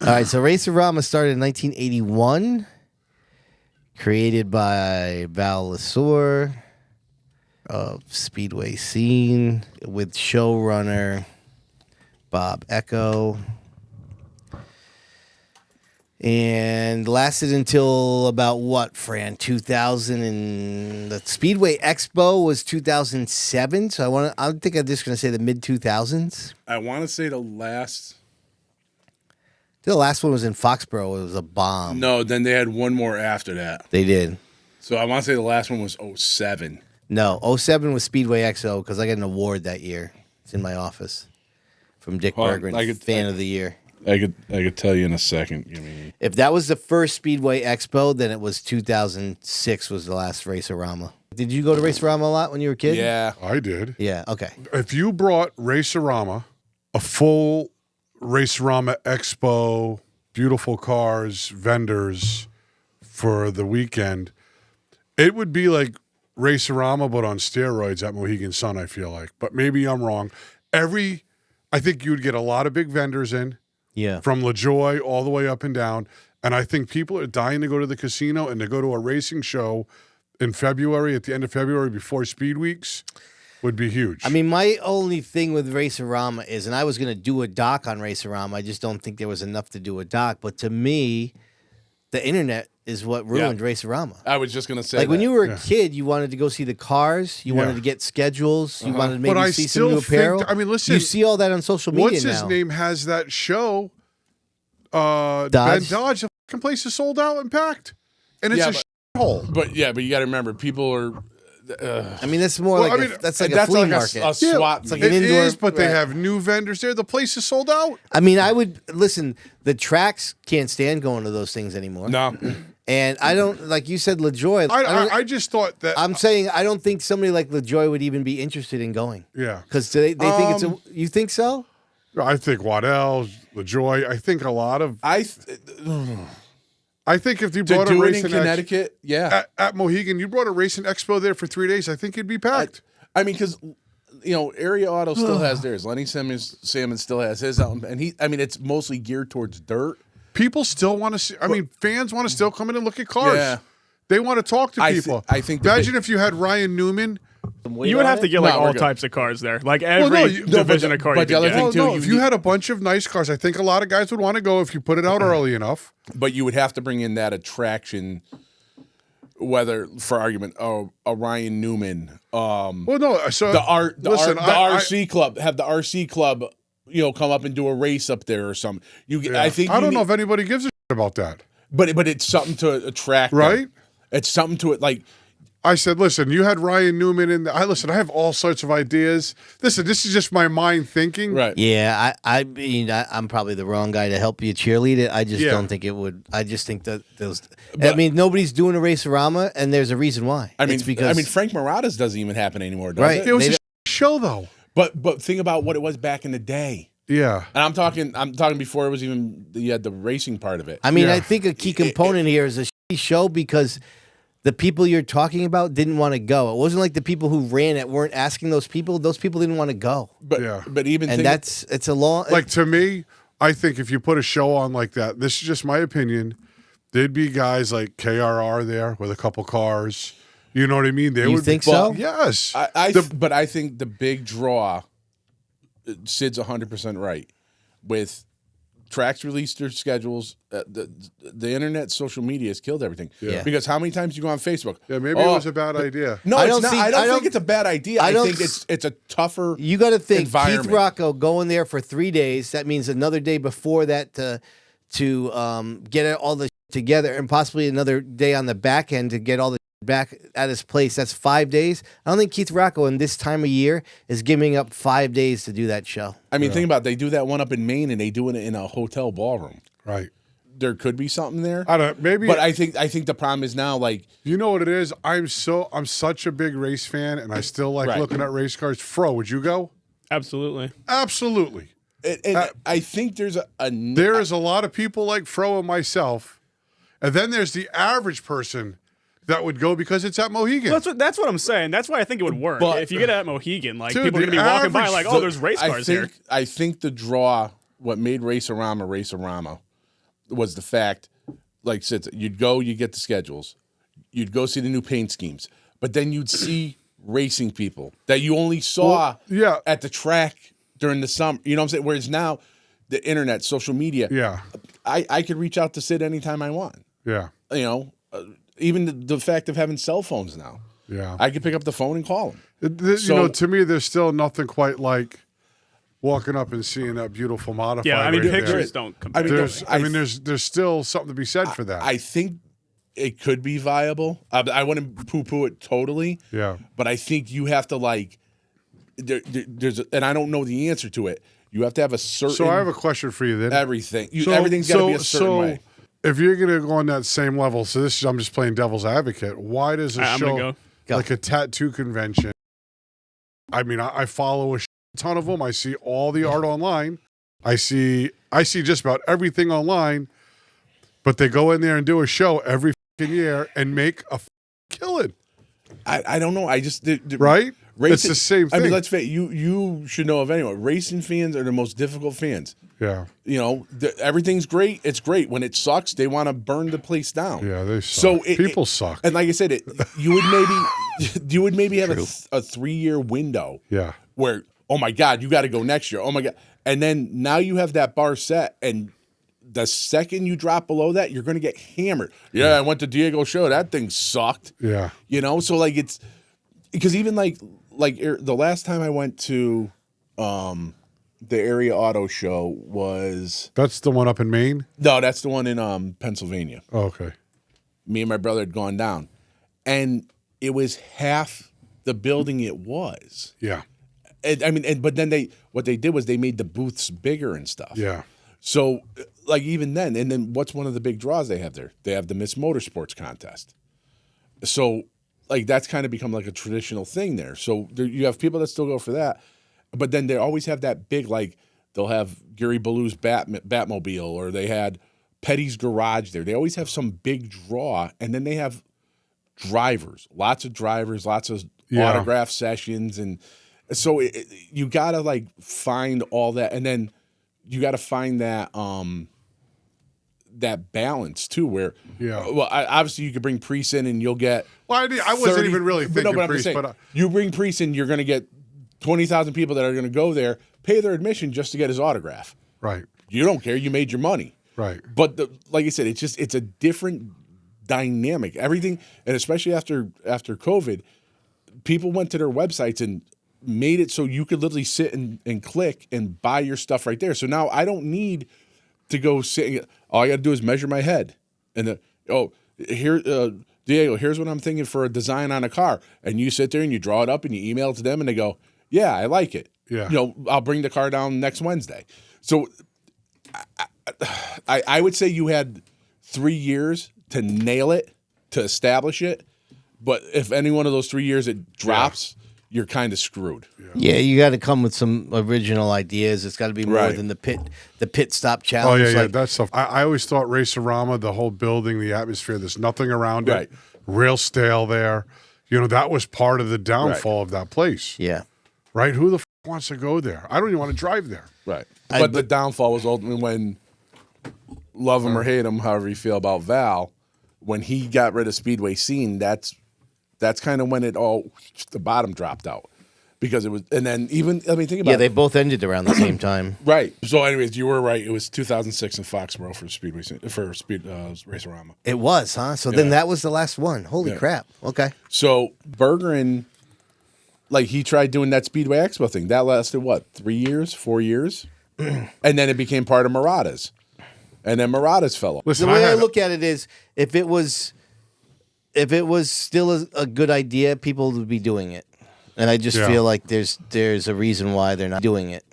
All right, so Racearama started in 1981, created by Val Lasore of Speedway Scene with showrunner Bob Echo. And lasted until about what, Fran? 2000 and the Speedway Expo was 2007. So I think I'm just going to say the mid 2000s. I want to say the last one was in Foxborough. It was a bomb. No, then they had one more after that. They did. So I want to say the last one was 07. No, 07 was Speedway XO because I got an award that year. It's in my office from Dick Berggren, Fan of the Year. I could tell you in a second. If that was the first Speedway Expo, then it was 2006 was the last Racearama. Did you go to Racearama a lot when you were a kid? Yeah. I did. Yeah, okay. If you brought Racearama, a full Racearama Expo, beautiful cars, vendors for the weekend, it would be like Racearama, but on steroids at Mohegan Sun, I feel like. But maybe I'm wrong. I think you'd get a lot of big vendors in. Yeah. From LaJoy all the way up and down. And I think people are dying to go to the casino and to go to a racing show in February, at the end of February, before Speed Weeks, would be huge. I mean, my only thing with Racearama is, and I was going to do a doc on Racearama, I just don't think there was enough to do a doc. But to me, the internet is what ruined Racearama. I was just going to say like when you were a kid, you wanted to go see the cars, you wanted to get schedules, you wanted to maybe see some new apparel. I mean, listen, you see all that on social media what's his name has that show? Ben Dodge. The fucking place is sold out and packed, and it's a hole. But you got to remember, people are. I mean, that's more that's like a flea market. A swap. It's like an indoor. It is, but they have new vendors there. The place is sold out. I mean, I would listen. The tracks can't stand going to those things anymore. No. And I don't, like you said, LaJoy. I just thought that. I'm saying I don't think somebody like LaJoy would even be interested in going. Yeah. Because they think it's a. You think so? I think Waddell, LaJoy. I think a lot of. I think if you brought a race in Connecticut, at Mohegan, you brought a racing expo there for 3 days. I think it'd be packed. I mean, because Area Auto still has theirs. Lenny Salmon still has his out, and it's mostly geared towards dirt. People still want to see. I mean, fans want to still come in and look at cars. Yeah. They want to talk to people. I think. Imagine if you had Ryan Newman. You would have to get all types of cars there, like every division of car. But the other thing too, if you had a bunch of nice cars, I think a lot of guys would want to go if you put it out early enough. But you would have to bring in that attraction, whether for argument, a Ryan Newman. So the RC club have the RC club, come up and do a race up there or something. I don't know if anybody gives a shit about that. But it's something to attract, right? Them. It's something to it like. I said, listen, you had Ryan Newman in I have all sorts of ideas. Listen, this is just my mind thinking. Right. Yeah, I mean, I'm probably the wrong guy to help you cheerlead it. I just don't think it would. I just think that those. I mean, nobody's doing a Racearama, and there's a reason why. It's because Frank Murata's doesn't even happen anymore, does right. it? It was a show, though. But think about what it was back in the day. Yeah. And I'm talking before it was even you had the racing part of it. I mean, I think a key component here is a shitty show because the people you're talking about didn't want to go. It wasn't like the people who ran it weren't asking those people. Those people didn't want to go. But even it's a long. Like to me, I think if you put a show on like that, this is just my opinion. There'd be guys like KRR there with a couple cars. You know what I mean? You think so? Yes. But I think the big draw. Sid's 100% right. With tracks released their schedules, the internet, social media has killed everything. Yeah. Because how many times you go on Facebook? Yeah, maybe it was a bad idea. No, it's not. I don't think it's a bad idea. I think it's a tougher. You got to think Keith Rocco going there for 3 days. That means another day before that to get all the together, and possibly another day on the back end to get all the back at his place. That's 5 days. I don't think Keith Rocco in this time of year is giving up 5 days to do that show. I mean, think about it. They do that one up in Maine, and they do it in a hotel ballroom. Right. There could be something there. I don't. Maybe. But I think the problem is now, like, you know what it is. I'm such a big race fan, and I still like looking at race cars. Fro, would you go? Absolutely. Absolutely. I think there's there is a lot of people like Fro and myself, and then there's the average person that would go because it's at Mohegan. Well, that's what I'm saying. That's why I think it would work. But if you get it at Mohegan, like, dude, people are going to be walking by there's race cars here. I think the draw, what made Racearama, was the fact, like Sid said, you'd go, you get the schedules, you'd go see the new paint schemes, but then you'd see racing people that you only saw at the track during the summer. You know what I'm saying? Whereas now, the internet, social media, I could reach out to Sid anytime I want. Yeah. You know, even the fact of having cell phones now. Yeah. I could pick up the phone and call him. You know, to me, there's still nothing quite like walking up and seeing that beautiful modified. Yeah, I mean, right pictures there. don't compare. There's still something to be said for that. I think it could be viable. I wouldn't poo-poo it totally. Yeah. But I think you have to, like, and I don't know the answer to it. You have to have a certain. So I have a question for you then. Everything. Everything's got to be a certain way. If you're going to go on that same level, so I'm just playing devil's advocate. Why does a show like a tattoo convention? I mean, I follow a ton of them. I see all the art online. I see just about everything online. But they go in there and do a show every year and make a killing. I don't know. I just right. Racing, it's the same thing. I mean, let's face it, you should know of anyone. Racing fans are the most difficult fans. Yeah. You know, everything's great. It's great. When it sucks, they want to burn the place down. Yeah, they suck. So people suck. And like I said, you would maybe have a 3-year window. Yeah. Where, oh my God, you got to go next year. Oh my God. And then now you have that bar set, and the second you drop below that, you're going to get hammered. Yeah, I went to Diego's show. That thing sucked. Yeah. You know, so like it's because even like the last time I went to the area auto show was. That's the one up in Maine? No, that's the one in Pennsylvania. Oh, okay. Me and my brother had gone down, and it was half the building it was. Yeah. But then what they did was they made the booths bigger and stuff. Yeah. So, like, even then, and then what's one of the big draws they have there? They have the Miss Motorsports contest. So, like, that's kind of become like a traditional thing there. So you have people that still go for that, but then they always have that big, like, they'll have Gary Ballou's Batmobile, or they had Petty's Garage there. They always have some big draw, and then they have lots of autograph sessions, and so you gotta like find all that, and then you gotta find that that balance too. Where obviously you could bring Priest in, and you'll get. Well, I wasn't even really thinking Priest, but you bring Priest in, you're gonna get 20,000 people that are gonna go there, pay their admission just to get his autograph. Right. You don't care. You made your money. Right. But like I said, it's a different dynamic. Everything, and especially after COVID, people went to their websites and made it so you could literally sit and click and buy your stuff right there. So now I don't need to go sit. All I got to do is measure my head, and Diego, here's what I'm thinking for a design on a car, and you sit there and you draw it up and you email it to them, and they go, yeah, I like it. Yeah. You know, I'll bring the car down next Wednesday. So I would say you had 3 years to nail it, to establish it. But if any one of those 3 years it drops, you're kind of screwed. Yeah, you got to come with some original ideas. It's got to be more than the pit stop challenge. Oh, yeah, that stuff. I always thought Racearama, the whole building, the atmosphere, there's nothing around it. Real stale there. You know, that was part of the downfall of that place. Yeah. Right? Who the wants to go there? I don't even want to drive there. Right. But the downfall was ultimately when, love him or hate him, however you feel about Val, when he got rid of Speedway Scene, that's kind of when the bottom dropped out. Because it was, and then even, I mean, think about it. Yeah, they both ended around the same time. Right. So anyways, you were right. It was 2006 in Foxborough for Racearama. It was, huh? So then that was the last one. Holy crap. Okay. So Bergeron, like, he tried doing that Speedway Expo thing. That lasted, 3 years, 4 years? And then it became part of Murata's. And then Murata's fell off. Listen, the way I look at it is, if it was still a good idea, people would be doing it. And I just feel like there's a reason why they're not doing it.